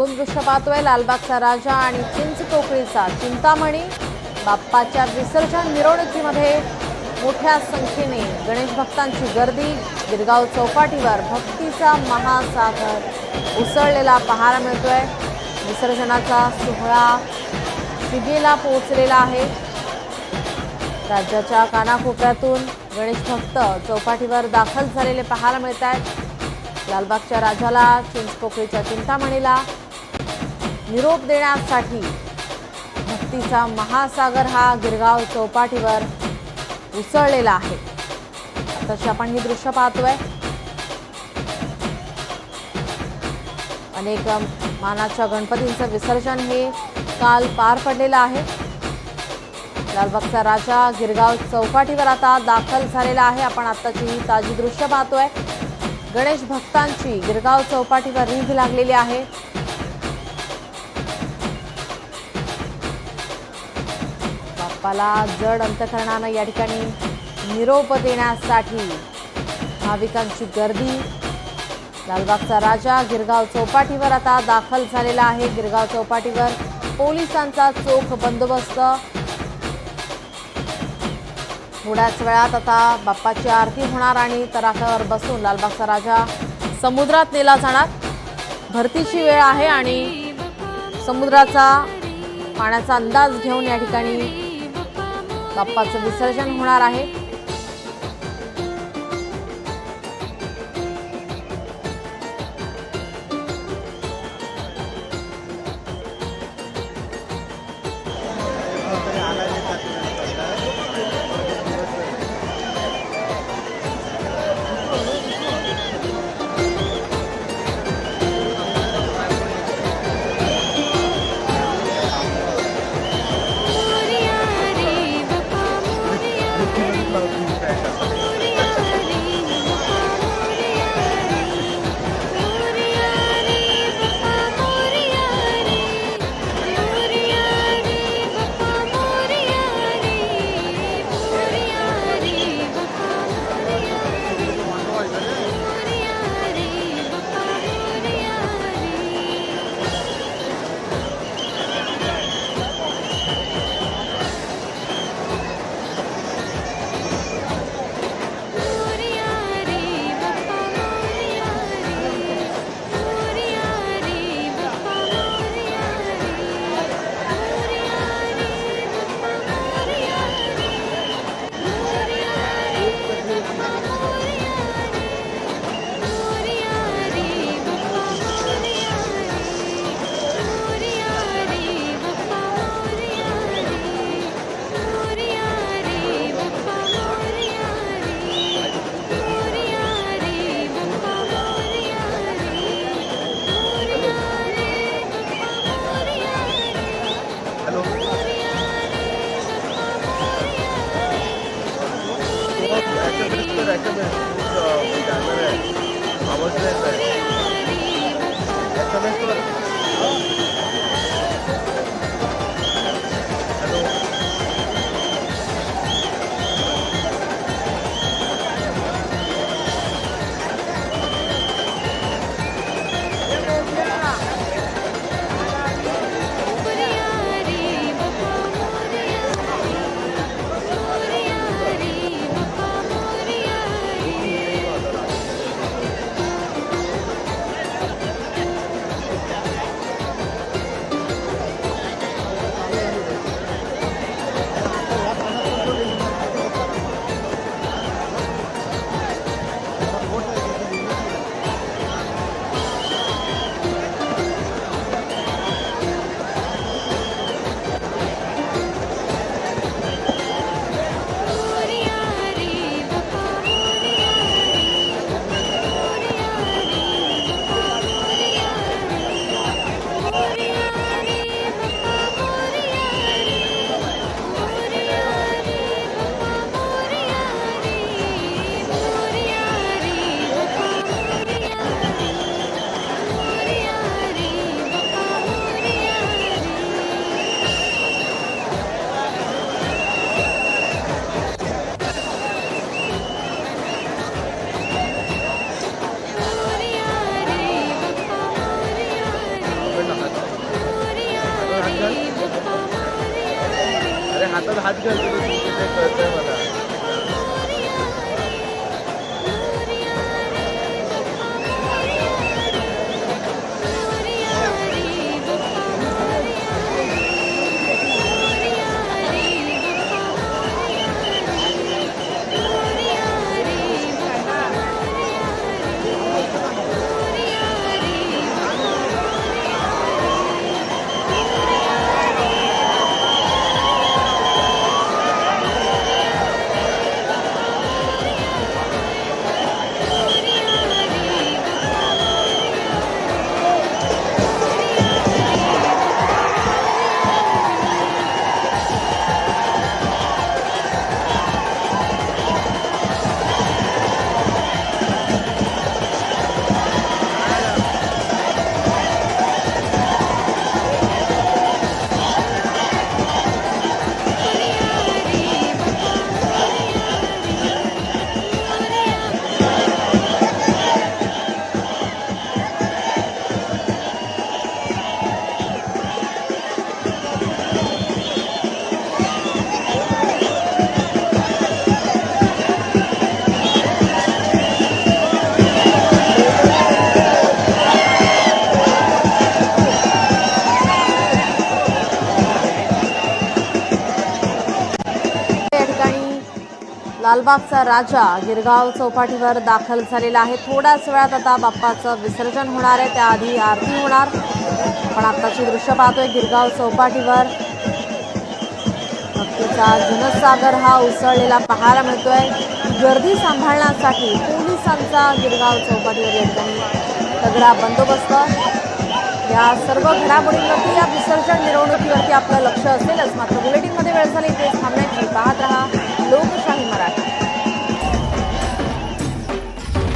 दोन दृश्य पाहतोय लालबागचा राजा आणि चिंचपोकळीचा चिंतामणी। बाप्पाच्या विसर्जन मिरवणुकीमध्ये मोठ्या संख्येने गणेश भक्तांची गर्दी। गिरगाव चौपाटीवर भक्तीचा महासागर उसळलेला पाहायला मिळतोय। विसर्जनाचा सोहळा शिगेला पोहोचलेला आहे। राज्याच्या कानाकोपऱ्यातून गणेश भक्त चौपाटीवर दाखल झालेले पाहायला मिळत आहेत। लालबागच्या राजाला चिंचपोकळीच्या चिंतामणीला निरोप देण्यासाठी भक्तीचा महासागर हा गिरगाव चौपाटीवर उसळलेला आहे। आताची आपण ही दृश्य पाहतोय। अनेक मानाच्या गणपतींचं विसर्जन हे काल पार पडलेलं आहे। लालबागचा राजा गिरगाव चौपाटीवर आता दाखल झालेला आहे। आपण आताची ही ताजी दृश्य पाहतोय। गणेश भक्तांची गिरगाव चौपाटीवर रीघ लागलेली आहे। बाप्पाला जड अंतकरणानं या ठिकाणी निरोप देण्यासाठी भाविकांची गर्दी। लालबागचा राजा गिरगाव चौपाटीवर आता दाखल झालेला आहे। गिरगाव चौपाटीवर पोलिसांचा चोख बंदोबस्त। थोड्याच वेळात आता बाप्पाची आरती होणार आणि तराफ्यावर बसून लालबागचा राजा समुद्रात नेला जाणार। भरतीची वेळ आहे आणि समुद्राचा पाण्याचा अंदाज घेऊन या ठिकाणी बाप्पाचं विसर्जन होणार आहे। हातात हात घालतो ते कळतंय मला. या ठिकाणी लालबागचा राजा गिरगाव चौपाटीवर दाखल झालेला आहे. थोड्याच वेळात आता बाप्पाचं विसर्जन होणार आहे, त्याआधी आरती होणार. पण आत्ताची दृश्य पाहतोय गिरगाव चौपाटीवर भक्तीचा जनसागर हा उसळलेला पाहायला मिळतोय. गर्दी सांभाळण्यासाठी पोलिसांचा गिरगाव चौपाटीवर या ठिकाणी तगडा बंदोबस्त. या सर्व घडामोडींवरती, या विसर्जन मिरवणुकीवरती आपलं लक्ष असेलच. मात्र